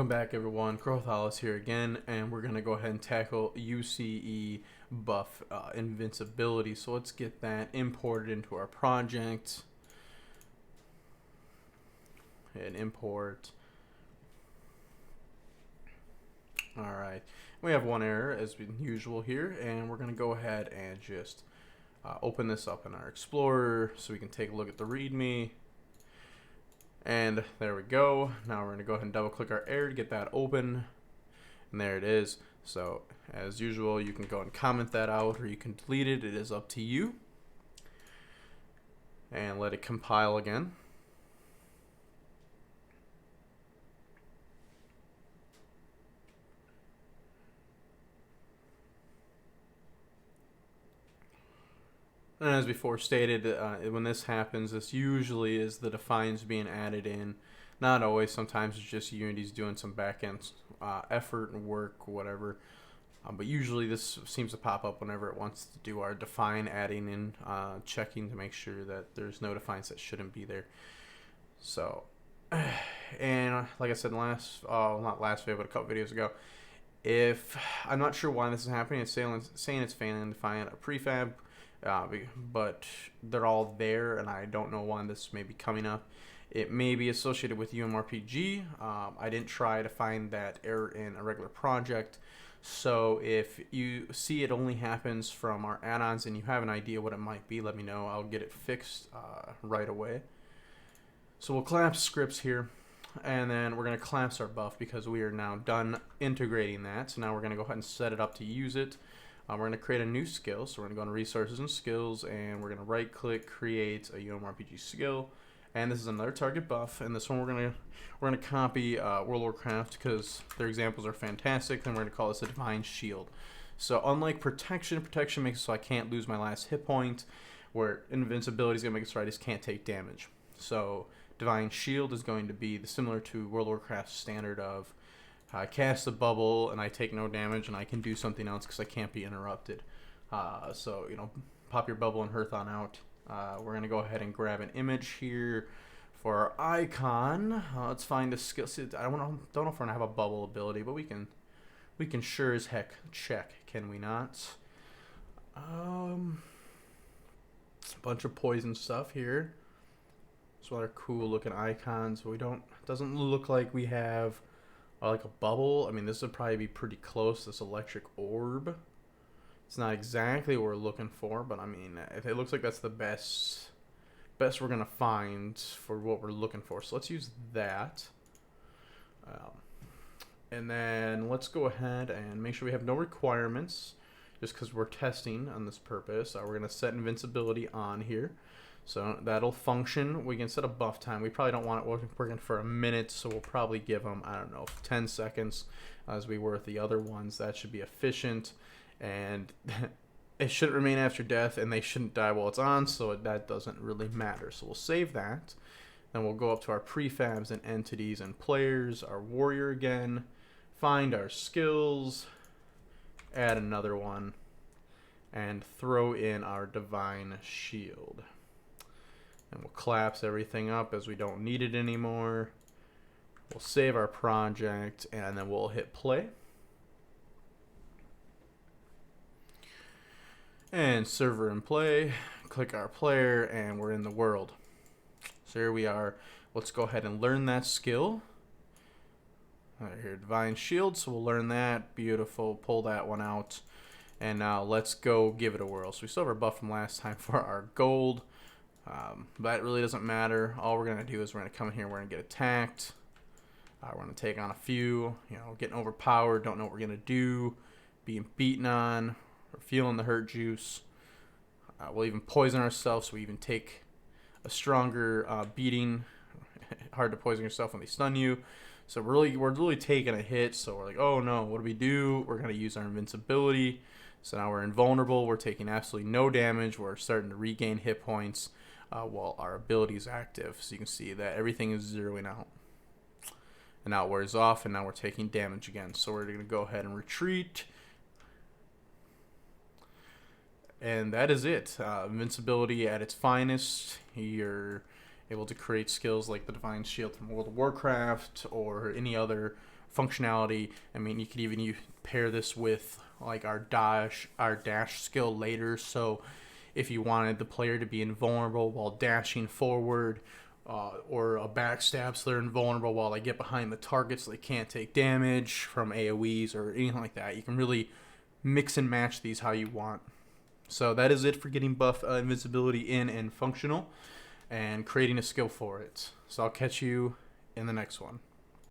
Welcome back, everyone. Crowon here again, and we're going to go ahead and tackle UCE Buff Invincibility. So let's get that imported into our project. And import. Alright, we have one error as usual here, and we're going to go ahead and just open this up in our Explorer so we can take a look at the README. And there we go. Now we're going to go ahead and double click our error to get that open. And there it is. So as usual, you can go and comment that out or you can delete it. It is up to you. And let it compile again. And as before stated, when this happens, this usually is the defines being added in. Not always. Sometimes it's just Unity's doing some back-end effort and work, whatever. But usually this seems to pop up whenever it wants to do our define, adding in, checking to make sure that there's no defines that shouldn't be there. So, and like I said in not last video, but a couple videos ago, if I'm not sure why this is happening, it's saying it's failing to find a prefab. But they're all there, and I don't know why this may be coming up. It may be associated with uMMORPG. I didn't try to find that error in a regular project. So if you see it only happens from our add-ons and you have an idea what it might be, let me know. I'll get it fixed right away. So we'll collapse scripts here, and then we're going to collapse our buff because we are now done integrating that. So now we're going to go ahead and set it up to use it. We're going to create a new skill, so we're going to go into Resources and Skills, and we're going to right-click, create a uMMORPG skill, and this is another target buff. And this one we're going to copy World of Warcraft because their examples are fantastic. Then we're going to call this a Divine Shield. So unlike protection makes it so I can't lose my last hit point, where invincibility is going to make it so I just can't take damage. So Divine Shield is going to be similar to World of Warcraft's standard of I cast a bubble and I take no damage and I can do something else because I can't be interrupted. So, you know, pop your bubble and hearth on out. We're going to go ahead and grab an image here for our icon. Let's find a skill. I don't know if we're going to have a bubble ability, but we can sure as heck check, can we not? A bunch of poison stuff here. Some other cool looking icons. Doesn't look like we have like a bubble. I mean, this would probably be pretty close, this electric orb. It's not exactly what we're looking for, but I mean, it looks like that's the best we're gonna find for what we're looking for. So let's use that. And then let's go ahead and make sure we have no requirements, just because we're testing on this purpose. We're gonna set invincibility on here. So that'll function. We can set a buff time. We probably don't want it working for a minute, so we'll probably give them, I don't know, 10 seconds as we were with the other ones. That should be efficient, and it shouldn't remain after death, and they shouldn't die while it's on, so that doesn't really matter. So we'll save that. Then we'll go up to our prefabs and entities and players, our warrior again, find our skills, add another one, and throw in our divine shield. And we'll collapse everything up as we don't need it anymore. We'll save our project, and then we'll hit play. And server and play. Click our player, and we're in the world. So here we are. Let's go ahead and learn that skill. Right here, Divine Shield, so we'll learn that. Beautiful. Pull that one out. And now let's go give it a whirl. So we still have our buff from last time for our gold. But it really doesn't matter. All we're going to do is we're going to come in here, we're going to get attacked. We're going to take on a few, getting overpowered, don't know what we're going to do, being beaten on, we're feeling the hurt juice. We'll even poison ourselves, so we even take a stronger beating. Hard to poison yourself when they stun you. So we're really taking a hit, so we're like, oh no, what do we do? We're going to use our invincibility. So now we're invulnerable, we're taking absolutely no damage, we're starting to regain hit points. While our ability is active. So you can see that everything is zeroing out. And now it wears off, and now we're taking damage again. So we're going to go ahead and retreat. And that is it. Invincibility at its finest. You're able to create skills like the Divine Shield from World of Warcraft or any other functionality. I mean, you could even pair this with like our dash skill later. So if you wanted the player to be invulnerable while dashing forward, or a backstab so they're invulnerable while they get behind the target so they can't take damage from AoEs or anything like that, you can really mix and match these how you want. So that is it for getting buff invincibility in and functional and creating a skill for it. So I'll catch you in the next one.